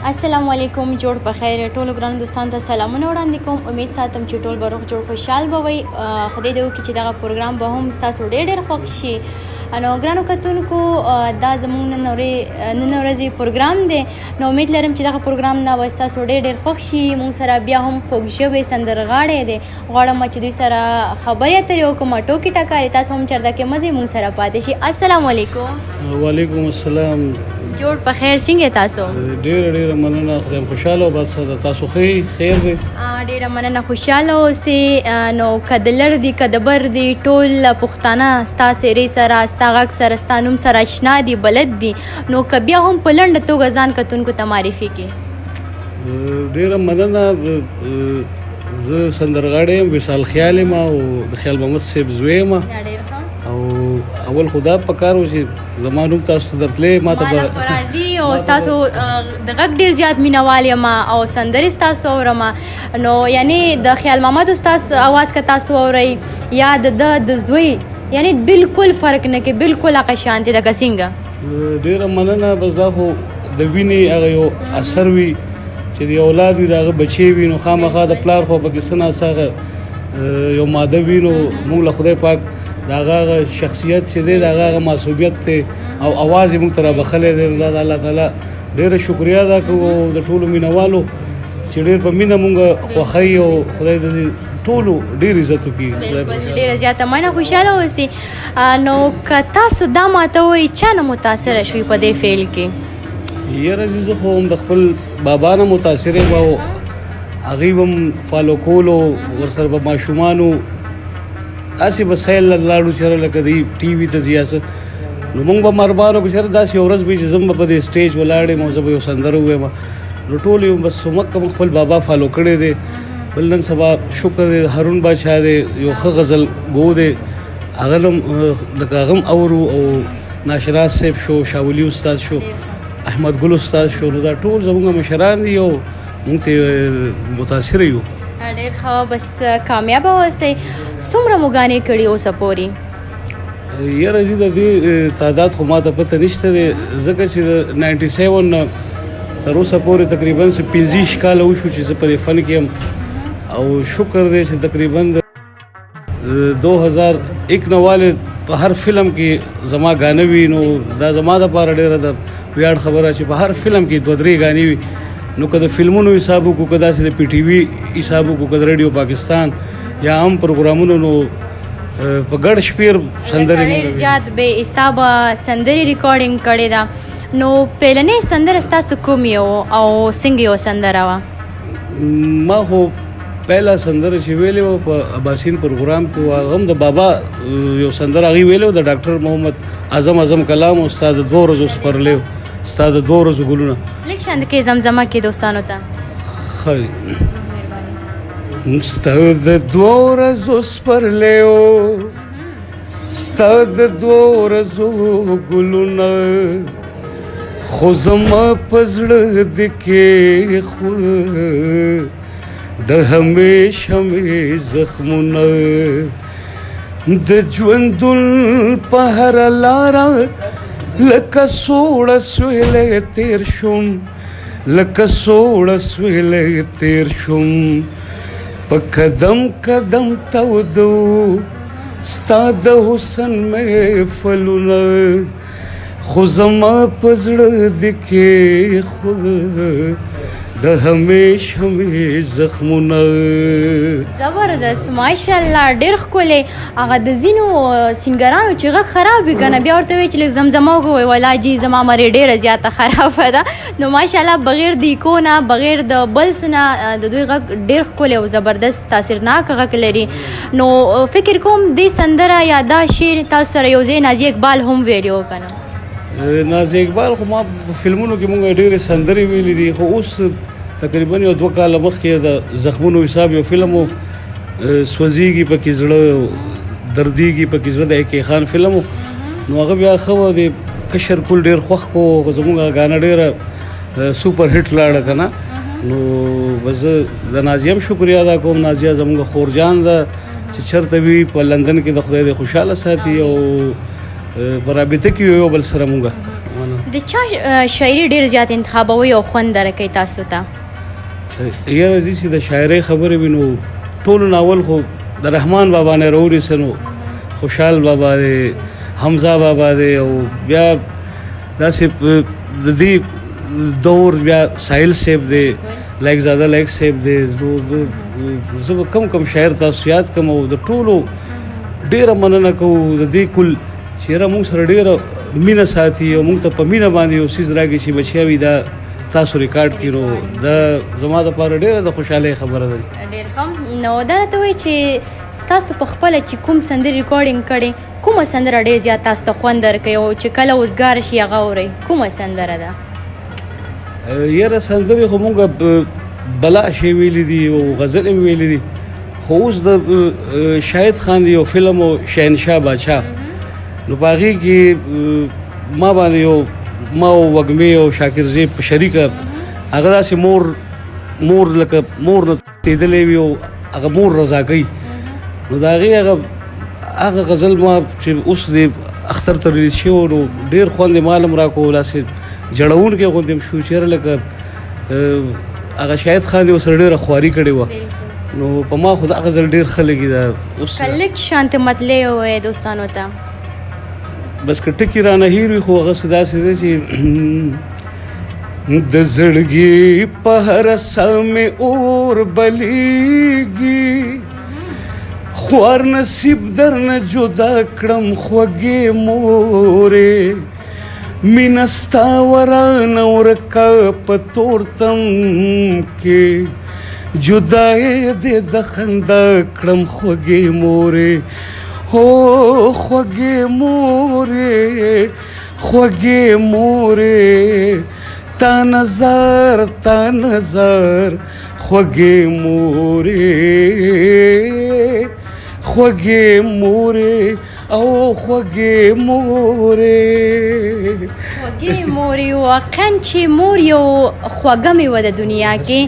السلام علیکم. جوړ په خیر. ټولو ګرانو دوستانو ته سلامونه وړاندې کوم. امید ساتم چې ټول به روغ جوړ خوشحال به وئ. خدای دې وکړي چې دغه پروګرام به هم ستاسو ډېر خوښ شي. نو ګرانو کتونکو، دا زموږ نن ورځې پروګرام دی. نو امید لرم چې دغه پروګرام نه به ستاسو ډېر خوښ شي. موږ سره بیا هم خوږ ژبې سندرغاړی دی. غواړم چې دوی سره خبرې اترې وکړم، ټوکې ټکارې، تاسو هم چرته کې مزې موږ سره پاتې شي. السلام علیکم. وعلیکم السلام. جوړ په خیر. څنګه تاسو؟ ډېره مننه. خدای خوشحاله او بس تاسو خیر دی. ډېره مننه. خوشحاله اوسئ. نو که د لر دي که د بر دي، ټول پښتانه ستا څېرې سره، ستا غږ سره، ستا نوم سره اشنا دي، بلد دي. نو که بیا هم په لنډه توګه ځان کتونکو ته معرفي کړي. ډېره مننه. زه سندرغاړی یم، وصال خیال یم او د خیال محمد صاحب زوی یم. او اول خدا په کار و چې زما نوم تاسو ته درتلی، ما ته به راځي. او ستاسو د غږ ډېر زیات مینهوال یم او سندرې ستاسو اورم. نو یعنې د خیال محمد استاد اواز که تاسو اورئ یا د زوی، یعنې بالکل فرق نه کوي، بالکل هغه شان دی لکه څنګه. ډېره مننه. بس دا خو د وینې هغه یو اثر وي چې د اولاد وي، د هغه بچی وي، نو خامخا د پلار خو پکې څه ناڅه یو ماده وي. نو موږ له خدای پاک د هغه شخصیت چې دی، د هغه معصومیت دی او اواز یې موږ ته رابخلی دی. دا د الله تعالی ډېره شکریا ادا کوو د ټولو مینهوالو چې ډېر په مینه موږ خوښوي او خدای د ټولو ډېر عزت وکړي. ډېره زیاته مننه. خوشحاله اوسئ. نو که تاسو دا ماته وایي چا نه متاثره شوي په دې فعل کې؟ یاره زه خو هم د خپل بابا نه متاثر یم او هغوی به هم فالو کولو، ورسره به ماشومانو داسې به سیل لاړو چېرې لکه دی ټي وي ته ځي یا څه. نو موږ به مهربان وکړو چېرې داسې یو ورځ به چې زه به په دې سټیج ولاړ یم او زه به یو سندره ووایم. نو ټول یو بس مکه مو خپل بابا فالو کړی دی. بل نن سبا شکر دی هارون بادشاه دی، یو ښه غزل ګو دی، هغه لکه هغه هم اورو. او ناشناس صاحب شو، شاولي استاد شو، احمد ګل استاد شو. نو دا ټول زموږ مشران دي او موږ ته متاثره یو. ډېر ښه. بس کامیابه اوسئ. څومره مو ګانې کړي اوسه پورې؟ یاره زه د دې تعداد خو ما ته پته نشته دی، ځکه چې د 97 نه تر اوسه پورې تقریبا 25 کاله وشو چې زه په دې فن کې یم. او شکر دی چې تقریبا د 2001 نه والې په هر فلم کې زما ګانه وي. نو دا زما دپاره ډېره د ویاړ خبره چې په هر فلم کې 2-3 ګانې وي. نو که د فلمونو حساب وکړو، که داسې د پی ټي وي حساب وکړو، که د ریډیو پاکستان یا هم پروګرامونو، نو په ګډ شمېر سندرې ډېر زیات بې حسابه سندرې ریکارډینګ کړې ده. نو پیلنۍ سندره ستاسو کوم یو او څنګه یو سندره وه؟ ما خو پهله سندره چې ویلې وه په اباسین پروګرام کې، هغه هم د بابا یو سندره هغوی ویلې وه د ډاکټر محمد اعظم کلام او ستا د 2 ورځو سپرلی، ستا د 2 ورځو ګلونه. لږ شاند کې زمزمه کې دوستانو ته. ستا د 2 ورځو سپرلی، ستا د 2 ورځو ګلونه، خو زما په زړه دې کېښوه د همیشه مې زخمونه. د ژوندون په هره لاره لکه سوړه سویلی تیر شوم، لکه سوړه سویلی تیر شوم. په قدم قدم تودو ستا د حسن محفلونه، خو زما په زړه دې کېښوه د همیشه مې زخمونه. زبردست. ماشاءالله. ډېر ښکلی. هغه د ځینو سینګرانو چې غږ خراب وي که نه، بیا ورته وایي چې لږ زمزمه وکړئ، ولا جي زما مرې ډېره زیاته خرابه ده. نو ماشاءالله بغیر د ایکو نه، بغیر د بل څه نه، د دوی غږ ډېر ښکلی او زبردست تاثیرناک غږ لري. نو فکر کوم دې سندره یا دا شعر تاسو سره یو ځای نازي اقبال هم ویلی و که نه؟ نازي اقبال خو ما په فلمونو کې مونږ ډېرې سندرې ویلي دي، خو اوس تقریبا یو 2 کاله مخکې د زخمونو حساب یو فلم و، سوځېږي پکې زړه، دردېږي پکې زړه، د اکې خان فلم و. نو هغه بیا ښه و، د کشر کول ډېر خوښ کو، زموږ ګانه ډېره سوپر هټ لاړه که نه. نو بس زه د نازیه هم شکریا ادا کوم. نازیه زموږ خورجان ده چې چېرته وي په لندن کې، د خدای دې خوشحاله ساتي او په رابطه کې یو بل سره مونږ. د چا شاعري ډېر زیات انتخابوي او خوند درکوي تاسو ته؟ یاره زه چې د شاعرۍ خبرې وي نو ټولو ناول خو د رحمان بابا نه راونیسه نو خوشحال بابا دی، حمزه بابا دی، او بیا داسې د دې دور بیا ساحل صاحب دی، لایق زاده لایق صاحب دی. زه به کم شاعر تاسو یاد کړم او د ټولو ډېره مننه کوو د دې کل چې یاره موږ سره ډېره مینه ساتي او موږ ته په مینه باندې یو څیز راکړي چې بچیا وي دا تاسو ریکارډ کړي نو دا زما دپاره ډېره د خوشحالۍ خبره ده. ډېر ښه. نو دا راته وایي چې ستاسو په خپله چې کوم سندرې ریکارډینګ کړې کومه سندره ډېر زیات تاسو ته خوند درکوي او چې کله اوزګاره شي هغه اورئ کومه سندره ده؟ یاره سندرې خو مونږ بلا شی ویلی دي او غزل مې ویلی دي، خو اوس د شاهد خان دی یو فلم او شهنشاه بادشاه نو په هغې کې ما باندې یو ما او وږمې او شاکر زیب په شریکه هغه داسې مور لکه مور نه تېدلی وي او هغه مور رضا کوي نو د هغې هغه غزل ما چې اوس د اختر ته ریلیز شوی نو ډېر خوند یې مالم راکړو، داسې جړونکی غوندې م شو چېرې لکه هغه شاهد خان دی ورسره ډېره خواري کړې وه نو په ما خو دا غزل ډېر ښه لګي دا اوس که لږ شانتې مطلع ووایې دوستانو ته. بس که ټکي رانه هېر وي خو هغسې داسې دی چې د زړګي په هره ساه مې اور بلیږي، خوار نصیب درنه جدا کړم خوږې مورې، مینه ستا ورانه ورکه په تورتم کې، جدای دې د خندا کړم خوږې مورې، هو خوږې مورې خوږې مورې، تا نظر خوږې مورې خوږې مورې او خوږې مورې. خوږې مورې واقعا چې مور یو خوږه میوه د دنیا کې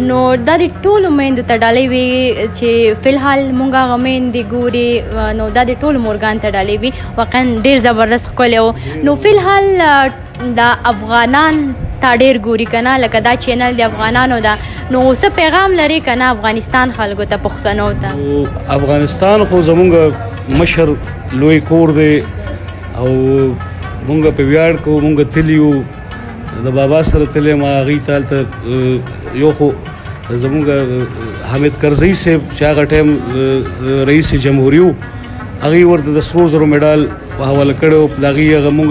نو دا د ټولو میندو ته ډالۍ وي چې فلحال مونږ هغه میندې ګوري نو دا د ټولو مورګان ته ډالۍ وي. واقعا ډېر زبردست ښکلی و. نو فلحال دا افغانان تا ډېر ګوري که نه لکه دا چینل د افغانانو ده نو څه پیغام لري که نه افغانستان خلکو ته پښتنو ته؟ افغانستان خو زمونږ مشر لوی کور دی او مونږ په ویاړ کوو، مونږ تلي یو د بابا سره تللی ما هغوی ته هلته یو خو زمونږ حامد کرزي صاحب چې هغه ټایم رئیس جمهوري و هغوی ورته د سرو زرو میډال په حواله کړی و، د هغوی هغه مونږ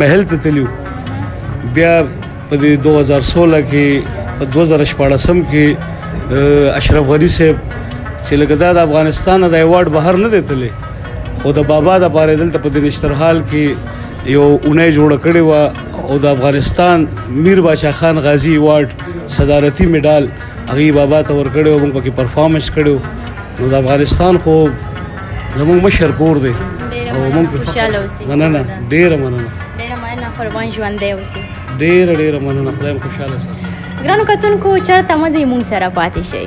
محل ته تلي وو. بیا په دې 2016 کې په 2014 کې اشرف غني صاحب چې لکه دا د افغانستان د ایوارډ بهر نه دی تللی خو د بابا دپاره دلته په د نشترحال کې یو اونۍ جوړه کړې وه او د افغانستان میر باچا خان غازي ایوارډ صدارتي میډال هغوی بابا ته ورکړی و، موږ پکې پرفارمنس کړی و. نو د افغانستان خو زموږ مشر کور دی او موږ خوشحاله اوسئ. مننه ډېره مننه قربان ژوندی اوسئ. ډېره مننه، خدای مو خوشحاله ساتي. ګرانو کتونکو چېرته مه ځئ، موږ سره پاتې شئ.